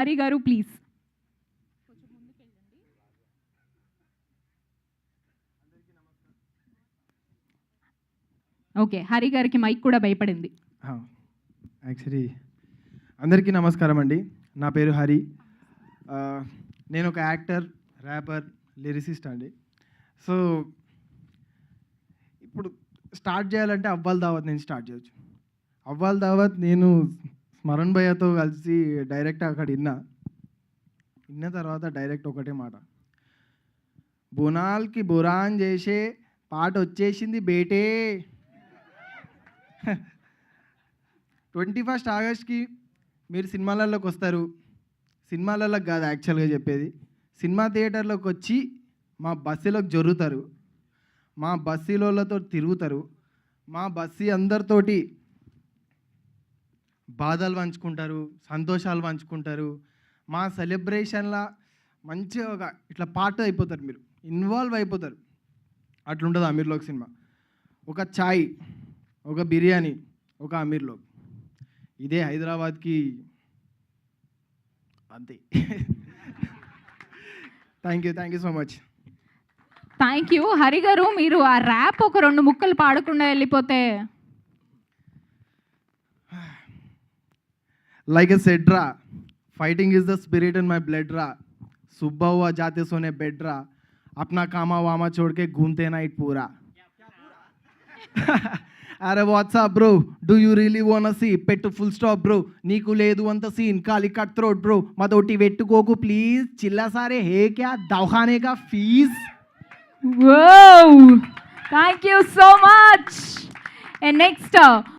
హరి గారు please. Okay, Hari గారికి mic కూడా భయపడింది. యాక్చువల్లీ అందరికీ నమస్కారం అండి. నా పేరు హరి. నేను ఒక యాక్టర్, ర్యాపర్, లిరిసిస్ట్ అండి. సో ఇప్పుడు స్టార్ట్ చేయాలంటే అవ్వాల్ దావత్ నేను స్టార్ట్ చేయొచ్చు. అవ్వాల్ దావత్ నేను స్మరణ్ భయ్యతో కలిసి డైరెక్ట్ అక్కడ విన్న తర్వాత డైరెక్ట్ ఒకటే మాట, బునాల్కి బురాన్ చేసే పాట వచ్చేసింది బేటే. 21 ఆగస్ట్కి మీరు సినిమాలలోకి వస్తారు. సినిమాలలోకి కాదు యాక్చువల్గా చెప్పేది, సినిమా థియేటర్లోకి వచ్చి మా బస్సులోకి జరుగుతారు, మా బస్సులతో తిరుగుతారు, మా బస్సు అందరితోటి బాధలు పంచుకుంటారు, సంతోషాలు పంచుకుంటారు. మా సెలబ్రేషన్లా మంచిగా ఒక ఇట్లా పార్ట్ అయిపోతారు, మీరు ఇన్వాల్వ్ అయిపోతారు. అట్లుంటుంది అమీర్లోక్ సినిమా. ఒక ఛాయ్, ఒక బిర్యానీ, ఒక అమీర్లోక్. ఇదే హైదరాబాద్కి అంతే. Thank you so much. Thank you. Hari గారు, మీరు ఆ ర్యాప్ ఒక 2 ముక్కలు పాడకుండా వెళ్ళిపోతే. Like I said, ra, fighting is the spirit in my blood, ra. सुबह हुआ जाते सोने बेड रा, अपना कामा वामा छोड़ के घूमते नाइट पूरा. अरे what's up bro, do you really wanna see पेट फुल स्टॉप ब्रो, नीकु लेदु अंत सीन काली कट थ्रोट ब्रो, मदोटी वेट्टुकोकु प्लीज, चिल्ला सारे है क्या दवाखाने का fees. Wow, thank you so much. And next